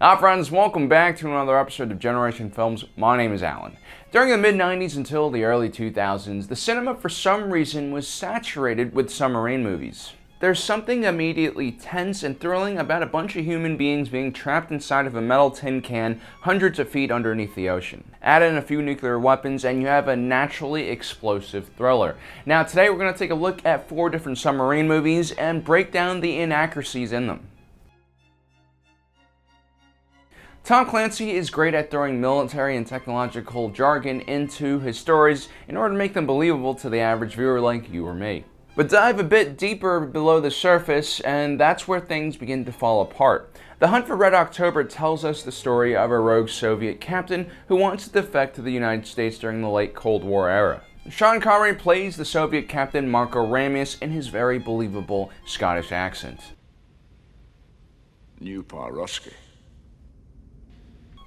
Hi friends, welcome back to another episode of Generation Films. My name is Alan. During the mid-90s until the early 2000s, the cinema for some reason was saturated with submarine movies. There's something immediately tense and thrilling about a bunch of human beings being trapped inside of a metal tin can hundreds of feet underneath the ocean. Add in a few nuclear weapons and you have a naturally explosive thriller. Now today we're going to take a look at 4 different submarine movies and break down the inaccuracies in them. Tom Clancy is great at throwing military and technological jargon into his stories in order to make them believable to the average viewer like you or me. But dive a bit deeper below the surface and that's where things begin to fall apart. The Hunt for Red October tells us the story of a rogue Soviet captain who wants to defect to the United States during the late Cold War era. Sean Connery plays the Soviet captain Marco Ramius in his very believable Scottish accent. New Ruski.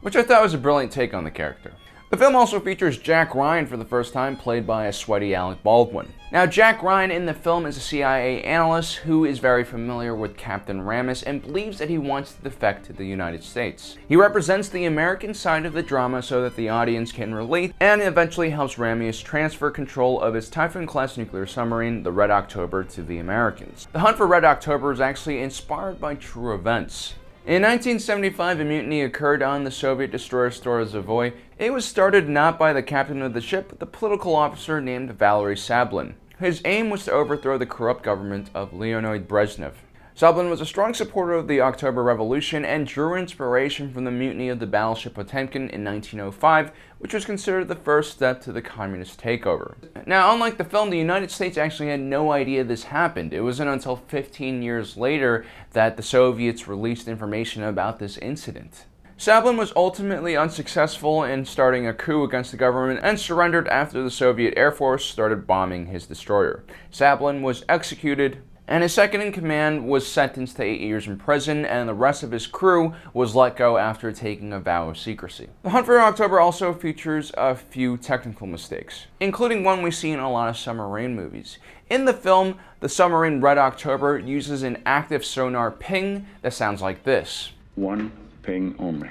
Which I thought was a brilliant take on the character. The film also features Jack Ryan for the first time, played by a sweaty Alec Baldwin. Now, Jack Ryan in the film is a CIA analyst who is very familiar with Captain Ramius and believes that he wants to defect to the United States. He represents the American side of the drama so that the audience can relate, and eventually helps Ramius transfer control of his Typhoon-class nuclear submarine, the Red October, to the Americans. The Hunt for Red October is actually inspired by true events. In 1975, a mutiny occurred on the Soviet destroyer Strozovoy. It was started not by the captain of the ship, but the political officer named Valery Sablin. His aim was to overthrow the corrupt government of Leonid Brezhnev. Sablin was a strong supporter of the October Revolution and drew inspiration from the mutiny of the battleship Potemkin in 1905, which was considered the first step to the communist takeover. Now, unlike the film, the United States actually had no idea this happened. It wasn't until 15 years later that the Soviets released information about this incident. Sablin was ultimately unsuccessful in starting a coup against the government and surrendered after the Soviet Air Force started bombing his destroyer. Sablin was executed, and his second-in-command was sentenced to 8 years in prison, and the rest of his crew was let go after taking a vow of secrecy. The Hunt for October also features a few technical mistakes, including one we see in a lot of submarine movies. In the film, the submarine Red October uses an active sonar ping that sounds like this. One ping only.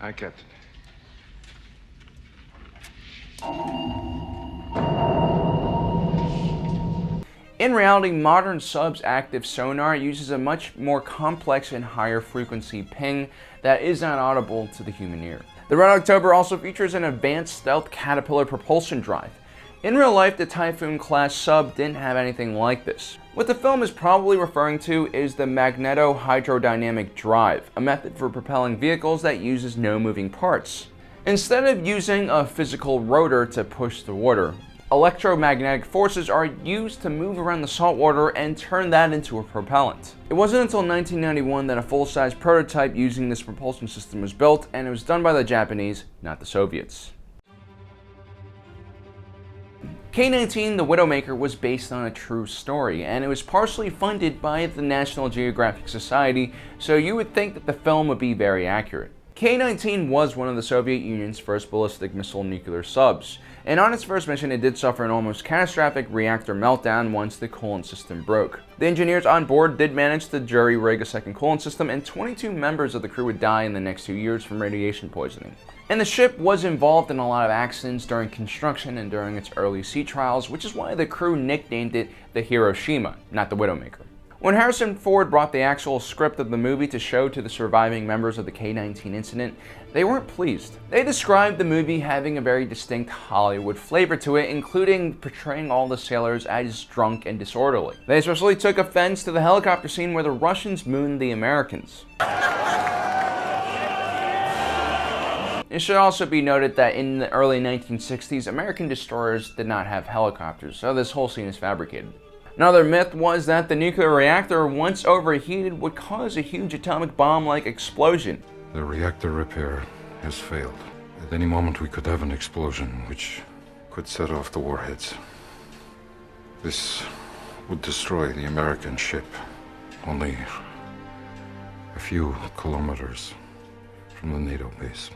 I get it. In reality, modern subs' active sonar uses a much more complex and higher frequency ping that is not audible to the human ear. The Red October also features an advanced stealth Caterpillar propulsion drive. In real life, the Typhoon-class sub didn't have anything like this. What the film is probably referring to is the magneto-hydrodynamic drive, a method for propelling vehicles that uses no moving parts. Instead of using a physical rotor to push the water, electromagnetic forces are used to move around the salt water and turn that into a propellant. It wasn't until 1991 that a full-size prototype using this propulsion system was built, and it was done by the Japanese, not the Soviets. K-19, the Widowmaker, was based on a true story, and it was partially funded by the National Geographic Society, so you would think that the film would be very accurate. K-19 was one of the Soviet Union's first ballistic missile nuclear subs, and on its first mission it did suffer an almost catastrophic reactor meltdown once the coolant system broke. The engineers on board did manage to jury-rig a second coolant system, and 22 members of the crew would die in the next 2 years from radiation poisoning. And the ship was involved in a lot of accidents during construction and during its early sea trials, which is why the crew nicknamed it the Hiroshima, not the Widowmaker. When Harrison Ford brought the actual script of the movie to show to the surviving members of the K-19 incident, they weren't pleased. They described the movie having a very distinct Hollywood flavor to it, including portraying all the sailors as drunk and disorderly. They especially took offense to the helicopter scene where the Russians mooned the Americans. It should also be noted that in the early 1960s, American destroyers did not have helicopters, so this whole scene is fabricated. Another myth was that the nuclear reactor, once overheated, would cause a huge atomic bomb-like explosion. The reactor repair has failed. At any moment we could have an explosion which could set off the warheads. This would destroy the American ship only a few kilometers from the NATO base.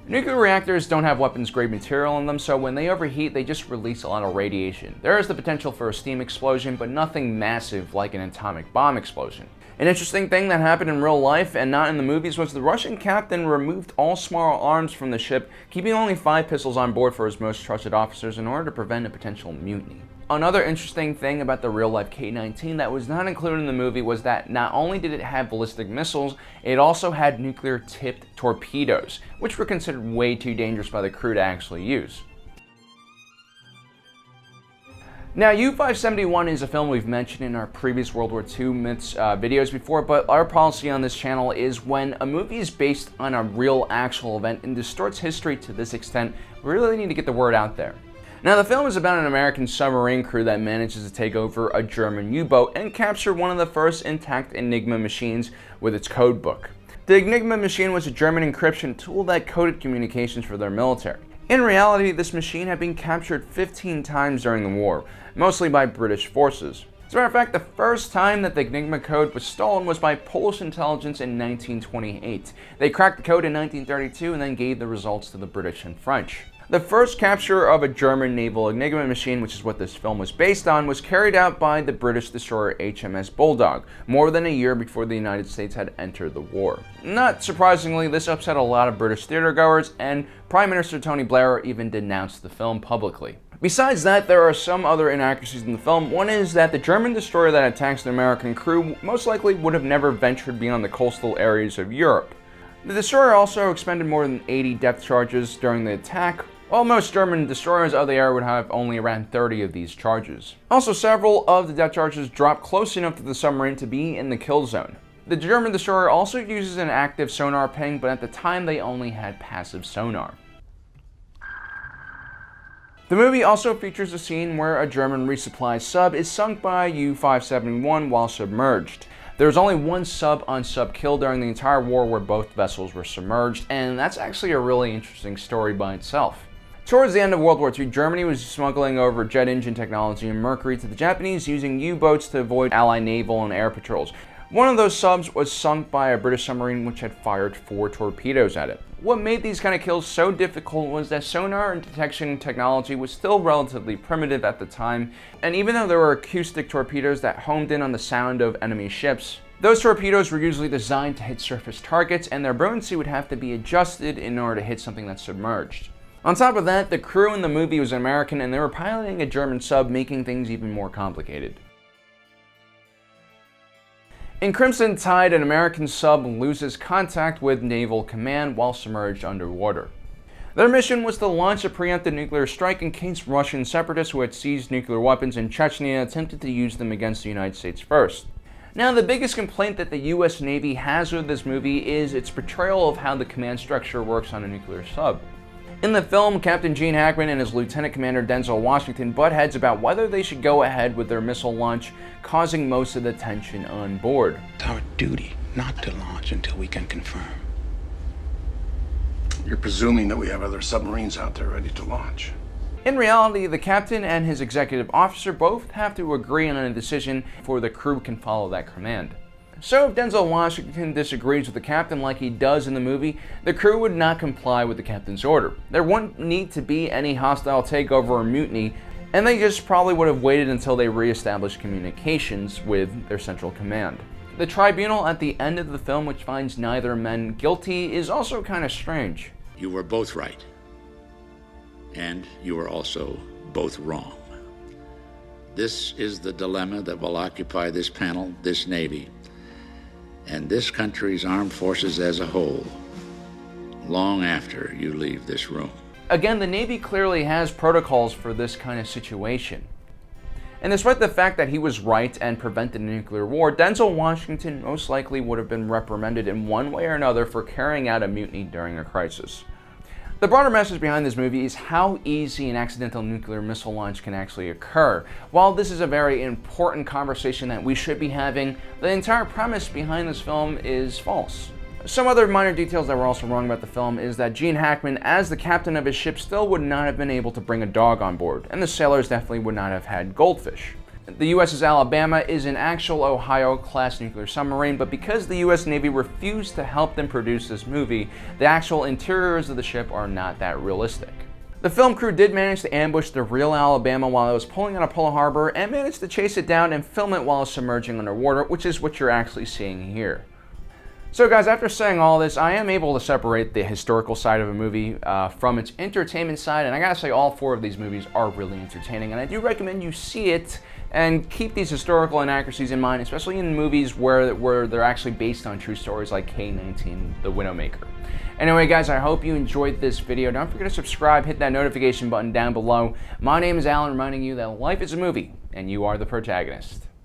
Nuclear reactors don't have weapons-grade material in them, so when they overheat, they just release a lot of radiation. There is the potential for a steam explosion, but nothing massive like an atomic bomb explosion. An interesting thing that happened in real life and not in the movies was the Russian captain removed all small arms from the ship, keeping only 5 pistols on board for his most trusted officers in order to prevent a potential mutiny. Another interesting thing about the real-life K-19 that was not included in the movie was that not only did it have ballistic missiles, it also had nuclear-tipped torpedoes, which were considered way too dangerous by the crew to actually use. Now, U-571 is a film we've mentioned in our previous World War II myths videos before, but our policy on this channel is when a movie is based on a real actual event and distorts history to this extent, we really need to get the word out there. Now, the film is about an American submarine crew that manages to take over a German U-boat and capture one of the first intact Enigma machines with its code book. The Enigma machine was a German encryption tool that coded communications for their military. In reality, this machine had been captured 15 times during the war, mostly by British forces. As a matter of fact, the first time that the Enigma code was stolen was by Polish intelligence in 1928. They cracked the code in 1932 and then gave the results to the British and French. The first capture of a German naval Enigma machine, which is what this film was based on, was carried out by the British destroyer HMS Bulldog, more than a year before the United States had entered the war. Not surprisingly, this upset a lot of British theatergoers, and Prime Minister Tony Blair even denounced the film publicly. Besides that, there are some other inaccuracies in the film. One is that the German destroyer that attacks the American crew most likely would have never ventured beyond the coastal areas of Europe. The destroyer also expended more than 80 depth charges during the attack, while most German destroyers of the era would have only around 30 of these charges. Also, several of the depth charges dropped close enough to the submarine to be in the kill zone. The German destroyer also uses an active sonar ping, but at the time they only had passive sonar. The movie also features a scene where a German resupply sub is sunk by U-571 while submerged. There was only one sub-on-sub kill during the entire war where both vessels were submerged, and that's actually a really interesting story by itself. Towards the end of World War II, Germany was smuggling over jet engine technology and mercury to the Japanese using U-boats to avoid Allied naval and air patrols. One of those subs was sunk by a British submarine which had fired 4 torpedoes at it. What made these kind of kills so difficult was that sonar and detection technology was still relatively primitive at the time, and even though there were acoustic torpedoes that homed in on the sound of enemy ships, those torpedoes were usually designed to hit surface targets, and their buoyancy would have to be adjusted in order to hit something that's submerged. On top of that, the crew in the movie was American and they were piloting a German sub, making things even more complicated. In Crimson Tide, an American sub loses contact with Naval Command while submerged underwater. Their mission was to launch a preemptive nuclear strike in case Russian separatists who had seized nuclear weapons in Chechnya attempted to use them against the United States first. Now, the biggest complaint that the US Navy has with this movie is its portrayal of how the command structure works on a nuclear sub. In the film, Captain Gene Hackman and his Lieutenant Commander Denzel Washington butt heads about whether they should go ahead with their missile launch, causing most of the tension on board. It's our duty not to launch until we can confirm. You're presuming that we have other submarines out there ready to launch. In reality, the captain and his executive officer both have to agree on a decision before the crew can follow that command. So if Denzel Washington disagrees with the captain like he does in the movie, the crew would not comply with the captain's order. There wouldn't need to be any hostile takeover or mutiny, and they just probably would have waited until they re-established communications with their central command. The tribunal at the end of the film, which finds neither men guilty, is also kind of strange. You were both right, and you were also both wrong. This is the dilemma that will occupy this panel, this Navy, and this country's armed forces as a whole, long after you leave this room. Again, the Navy clearly has protocols for this kind of situation. And despite the fact that he was right and prevented a nuclear war, Denzel Washington most likely would have been reprimanded in one way or another for carrying out a mutiny during a crisis. The broader message behind this movie is how easy an accidental nuclear missile launch can actually occur. While this is a very important conversation that we should be having, the entire premise behind this film is false. Some other minor details that were also wrong about the film is that Gene Hackman, as the captain of his ship, still would not have been able to bring a dog on board, and the sailors definitely would not have had goldfish. The USS Alabama is an actual Ohio-class nuclear submarine, but because the US Navy refused to help them produce this movie, the actual interiors of the ship are not that realistic. The film crew did manage to ambush the real Alabama while it was pulling out of Pearl Harbor and managed to chase it down and film it while submerging underwater, which is what you're actually seeing here. So guys, after saying all this, I am able to separate the historical side of a movie from its entertainment side, and I gotta say all 4 of these movies are really entertaining, and I do recommend you see it and keep these historical inaccuracies in mind, especially in movies where they're actually based on true stories like K-19, The Widowmaker. Anyway guys, I hope you enjoyed this video. Don't forget to subscribe, hit that notification button down below. My name is Alan, reminding you that life is a movie, and you are the protagonist.